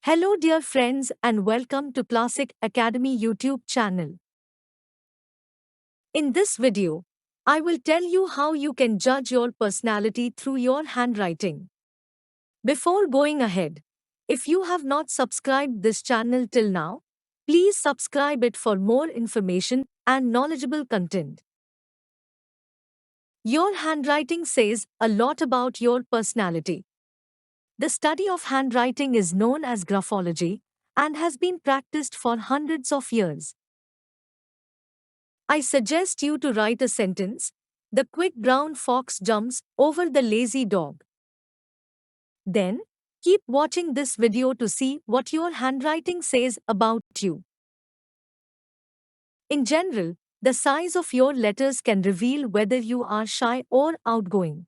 Hello dear friends and welcome to Classic Academy YouTube channel. In this video, I will tell you how you can judge your personality through your handwriting. Before going ahead, if you have not subscribed this channel till now, please subscribe it for more information and knowledgeable content. Your handwriting says a lot about your personality. The study of handwriting is known as graphology and has been practiced for hundreds of years. I suggest you to write a sentence. The quick brown fox jumps over the lazy dog. Then, keep watching this video to see what your handwriting says about you. In general, the size of your letters can reveal whether you are shy or outgoing.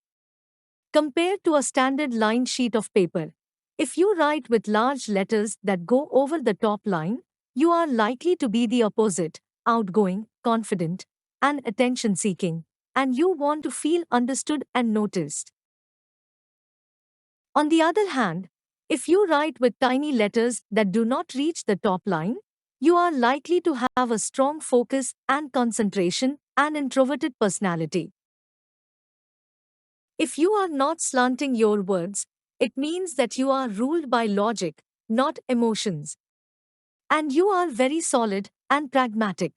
Compared to a standard line sheet of paper, if you write with large letters that go over the top line, you are likely to be the opposite, outgoing, confident, and attention-seeking, and you want to feel understood and noticed. On the other hand, if you write with tiny letters that do not reach the top line, you are likely to have a strong focus and concentration and introverted personality. If you are not slanting your words, it means that you are ruled by logic, not emotions. And you are very solid and pragmatic.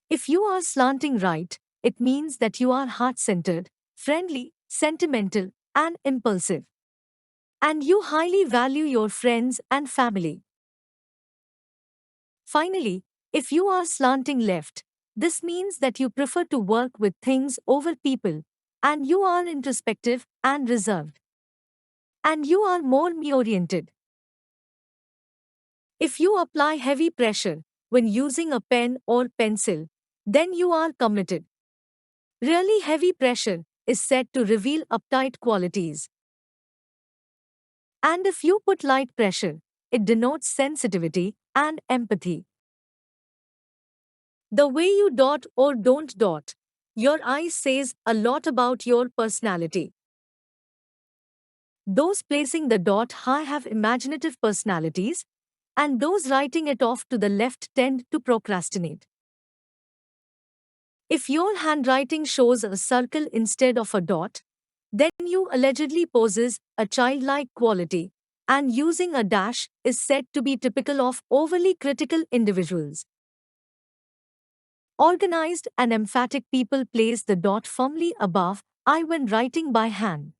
If you are slanting right, it means that you are heart-centered, friendly, sentimental, and impulsive. And you highly value your friends and family. Finally, if you are slanting left, this means that you prefer to work with things over people, and you are introspective and reserved. And you are more me-oriented. If you apply heavy pressure when using a pen or pencil, then you are committed. Really heavy pressure is said to reveal uptight qualities. And if you put light pressure, it denotes sensitivity and empathy. The way you dot or don't dot your eyes says a lot about your personality. Those placing the dot high have imaginative personalities, and those writing it off to the left tend to procrastinate. If your handwriting shows a circle instead of a dot, then you allegedly possess a childlike quality, and using a dash is said to be typical of overly critical individuals. Organized and emphatic people place the dot firmly above I when writing by hand.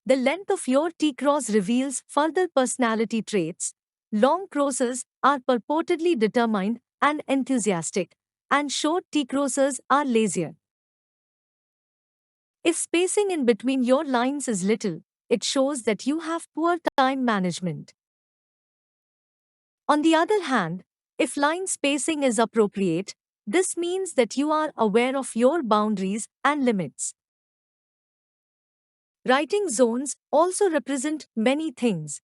The length of your T-cross reveals further personality traits. Long crosses are purportedly determined and enthusiastic, and short T-crosses are lazier. If spacing in between your lines is little, it shows that you have poor time management. On the other hand, if line spacing is appropriate, this means that you are aware of your boundaries and limits. Writing zones also represent many things.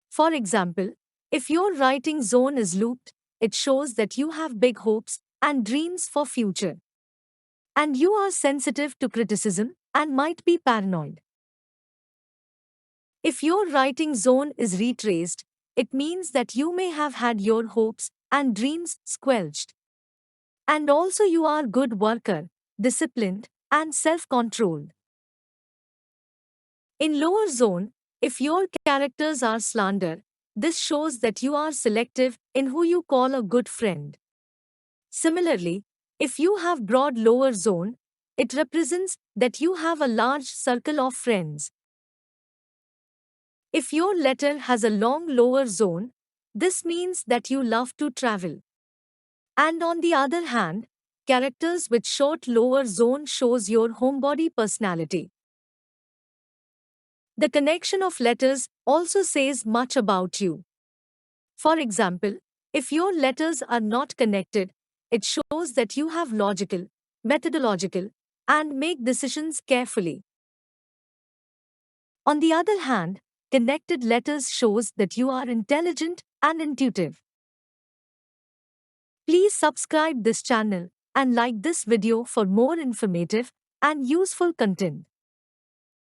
For example, if your writing zone is looped, it shows that you have big hopes and dreams for future. And you are sensitive to criticism and might be paranoid. If your writing zone is retraced, it means that you may have had your hopes and dreams squelched. And also you are good worker, disciplined, and self-controlled. In lower zone, if your characters are slander, this shows that you are selective in who you call a good friend. Similarly, if you have broad lower zone, it represents that you have a large circle of friends. If your letter has a long lower zone, this means that you love to travel. And on the other hand, characters with short lower zone shows your homebody personality. The connection of letters also says much about you. For example, if your letters are not connected, it shows that you have logical, methodological, and make decisions carefully. On the other hand, connected letters shows that you are intelligent and intuitive. Please subscribe this channel and like this video for more informative and useful content.